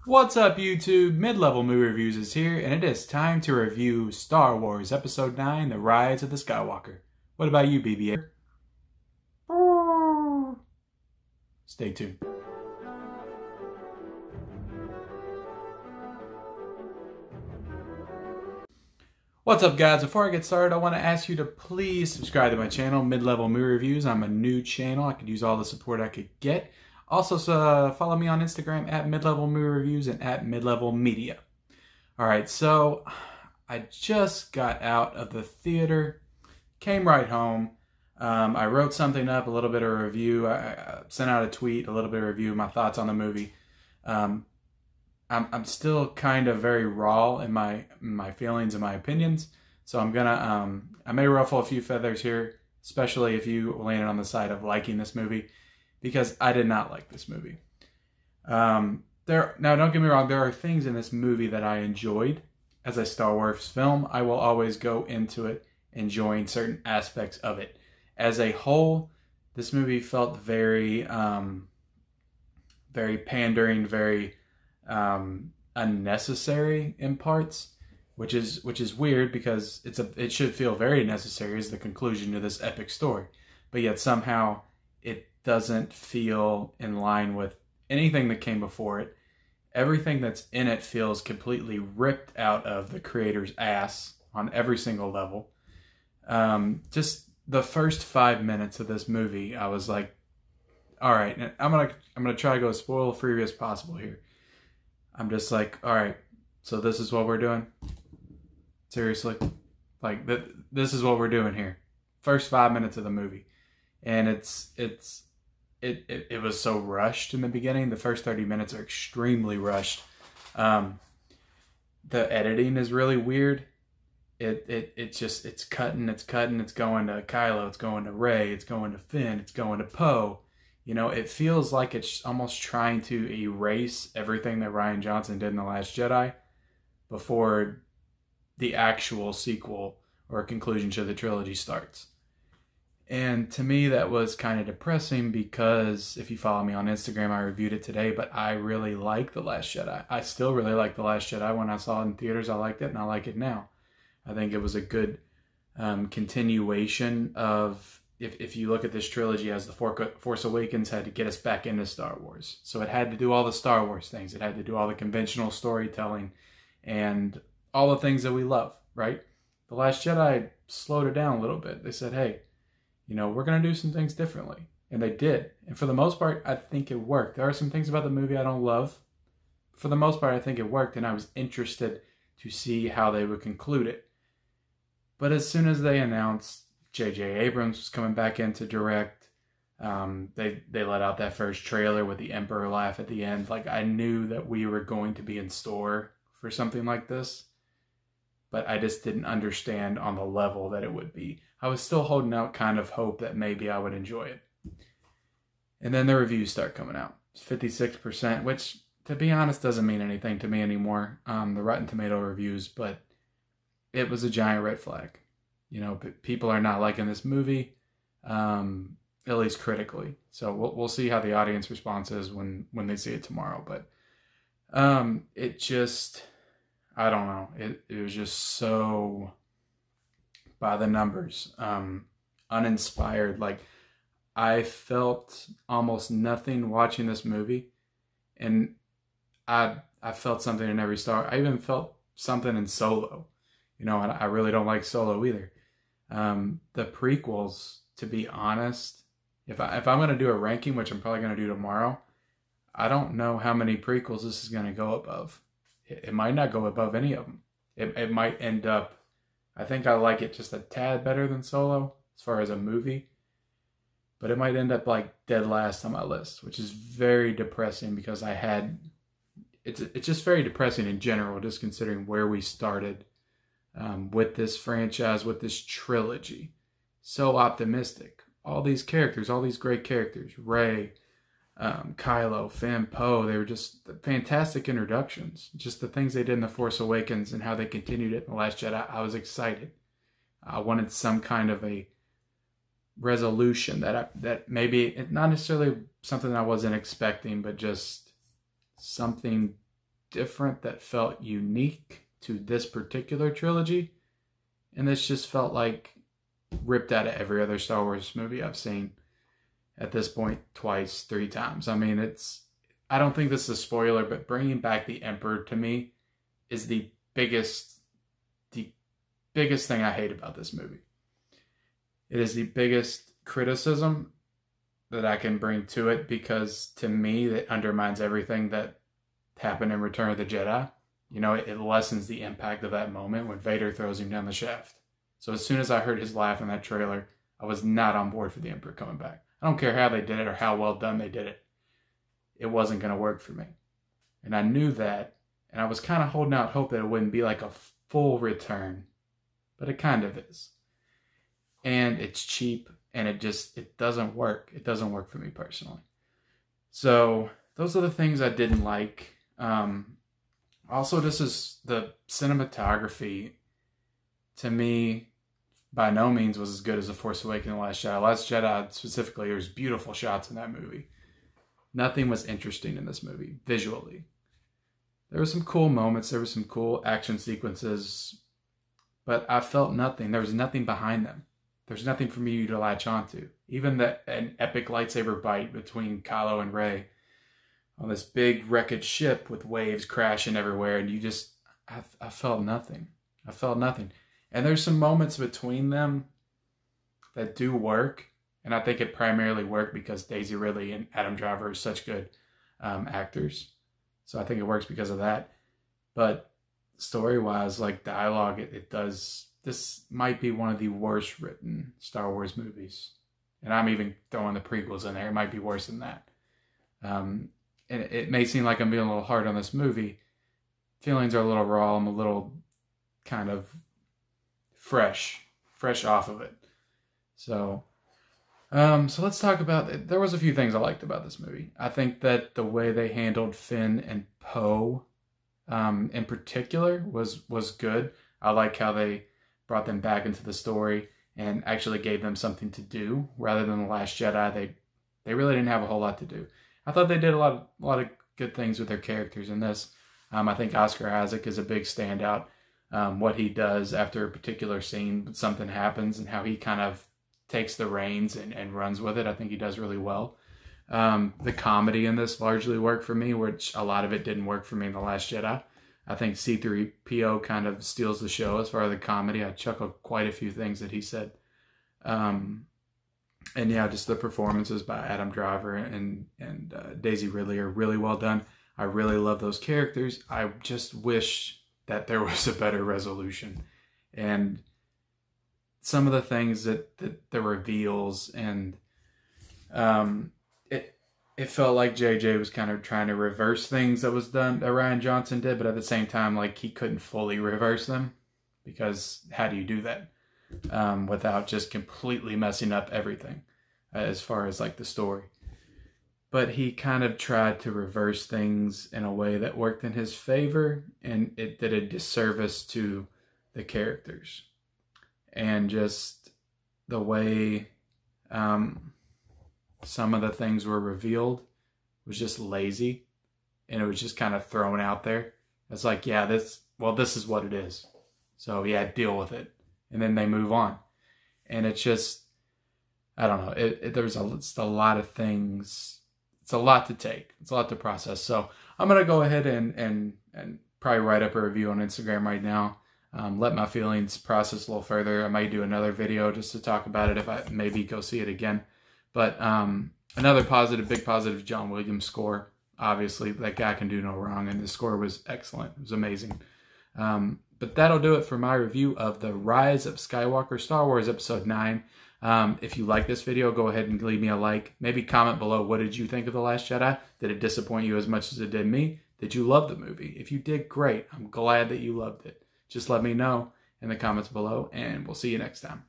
What's up, YouTube? Mid-Level Movie Reviews is here, and it is time to review Star Wars Episode 9, The Rise of the Skywalker. What about you, BB-8? Stay tuned. What's up, guys? Before I get started, I want to ask you to please subscribe to my channel, Mid-Level Movie Reviews. I'm a new channel. I could use all the support I could get. Also, follow me on Instagram at Mid-Level Movie Reviews and at Mid-Level Media. Alright, so I just got out of the theater, came right home. I wrote something up, a little bit of a review. I sent out a tweet, a little bit of a review of my thoughts on the movie. I'm still kind of very raw in my feelings and my opinions. So I'm gonna, I may ruffle a few feathers here, especially if you landed on the side of liking this movie, because I did not like this movie. Now, don't get me wrong, there are things in this movie that I enjoyed. As a Star Wars film, I will always go into it enjoying certain aspects of it. As a whole, this movie felt very, very pandering, very unnecessary in parts, which is weird because it should feel very necessary as the conclusion to this epic story, but yet somehow it doesn't feel in line with anything that came before it. Everything that's in it feels completely ripped out of the creator's ass on every single level. Just the first 5 minutes of this movie, I was like, all right, I'm gonna try to go as spoiler free as possible here. I'm just like, all right, so this is what we're doing? Seriously? Like, this is what we're doing here. First 5 minutes of the movie. And it was so rushed in the beginning. The first 30 minutes are extremely rushed. The editing is really weird. It's cutting, it's going to Kylo, it's going to Rey, it's going to Finn, it's going to Poe. You know, it feels like it's almost trying to erase everything that Rian Johnson did in The Last Jedi before the actual sequel or conclusion to the trilogy starts. And to me, that was kind of depressing because if you follow me on Instagram, I reviewed it today, but I really like The Last Jedi. I still really like The Last Jedi. When I saw it in theaters, I liked it, and I like it now. I think it was a good continuation of, if you look at this trilogy as The Force Awakens had to get us back into Star Wars. So it had to do all the Star Wars things. It had to do all the conventional storytelling and all the things that we love, right? The Last Jedi slowed it down a little bit. They said, hey, you know, we're going to do some things differently. And they did. And for the most part, I think it worked. There are some things about the movie I don't love. For the most part, I think it worked. And I was interested to see how they would conclude it. But as soon as they announced J.J. Abrams was coming back in to direct, they let out that first trailer with the Emperor laugh at the end. Like, I knew that we were going to be in store for something like this. But I just didn't understand on the level that it would be. I was still holding out kind of hope that maybe I would enjoy it. And then the reviews start coming out. It's 56%, which, to be honest, doesn't mean anything to me anymore. The Rotten Tomato reviews, but it was a giant red flag. You know, people are not liking this movie, at least critically. So we'll see how the audience response is when they see it tomorrow. But it just, I don't know. It was just so by the numbers, uninspired. Like, I felt almost nothing watching this movie, and I felt something in every Star. I even felt something in Solo. You know, and I really don't like Solo either. The prequels, to be honest, if I'm going to do a ranking, which I'm probably going to do tomorrow, I don't know how many prequels this is going to go above. It might not go above any of them. It might end up, I think I like it just a tad better than Solo as far as a movie. But it might end up like dead last on my list, which is very depressing because it's just very depressing in general, just considering where we started with this franchise, with this trilogy. So optimistic. All these characters, all these great characters, Rey, Kylo, Finn, Poe, they were just fantastic introductions. Just the things they did in The Force Awakens and how they continued it in The Last Jedi, I was excited. I wanted some kind of a resolution that maybe, not necessarily something I wasn't expecting, but just something different that felt unique to this particular trilogy. And this just felt like ripped out of every other Star Wars movie I've seen at this point twice, 3 times. I mean, I don't think this is a spoiler, but bringing back the Emperor to me is the biggest thing I hate about this movie. It is the biggest criticism that I can bring to it, because to me, it undermines everything that happened in Return of the Jedi. You know, it lessens the impact of that moment when Vader throws him down the shaft. So as soon as I heard his laugh in that trailer, I was not on board for the Emperor coming back. I don't care how they did it or how well done they did it. It wasn't going to work for me. And I knew that, and I was kind of holding out hope that it wouldn't be like a full return. But it kind of is. And it's cheap, and it doesn't work. It doesn't work for me personally. So those are the things I didn't like. Also, this is the cinematography, to me, by no means was as good as The Force Awakens and The Last Jedi. Last Jedi specifically, there's beautiful shots in that movie. Nothing was interesting in this movie, visually. There were some cool moments. There were some cool action sequences. But I felt nothing. There was nothing behind them. There's nothing for me to latch onto. Even an epic lightsaber fight between Kylo and Rey on this big wreckage ship with waves crashing everywhere. And I felt nothing. I felt nothing. And there's some moments between them that do work. And I think it primarily worked because Daisy Ridley and Adam Driver are such good actors. So I think it works because of that. But story-wise, like dialogue, this might be one of the worst written Star Wars movies. And I'm even throwing the prequels in there. It might be worse than that. And it may seem like I'm being a little hard on this movie. Feelings are a little raw. I'm a little kind of fresh off of it. So let's talk about it. There was a few things I liked about this movie. I think that the way they handled Finn and Poe, in particular, was good. I like how they brought them back into the story and actually gave them something to do rather than The Last Jedi. They really didn't have a whole lot to do. I thought they did a lot of good things with their characters in this. I think Oscar Isaac is a big standout. What he does after a particular scene, something happens, and how he kind of takes the reins and runs with it. I think he does really well. The comedy in this largely worked for me, which a lot of it didn't work for me in The Last Jedi. I think C-3PO kind of steals the show as far as the comedy. I chuckled quite a few things that he said. And yeah, just the performances by Adam Driver and Daisy Ridley are really well done. I really love those characters. I just wish that there was a better resolution. And some of the things that the reveals, and it felt like JJ was kind of trying to reverse things that was done that Rian Johnson did, but at the same time, like, he couldn't fully reverse them, because how do you do that without just completely messing up everything as far as like the story? But he kind of tried to reverse things in a way that worked in his favor, and it did a disservice to the characters. And just the way some of the things were revealed was just lazy, and it was just kind of thrown out there. It's like, yeah, this is what it is. So yeah, deal with it. And then they move on. And it's just, I don't know. There's a lot of things. It's a lot to take. It's a lot to process. So I'm going to go ahead and probably write up a review on Instagram right now. Let my feelings process a little further. I might do another video just to talk about it if I maybe go see it again. But another big positive, John Williams score. Obviously, that guy can do no wrong, and the score was excellent. It was amazing. But that'll do it for my review of the Rise of Skywalker, Star Wars Episode 9. If you like this video, go ahead and leave me a like. Maybe comment below, what did you think of The Last Jedi? Did it disappoint you as much as it did me? Did you love the movie? If you did, great. I'm glad that you loved it. Just let me know in the comments below, and we'll see you next time.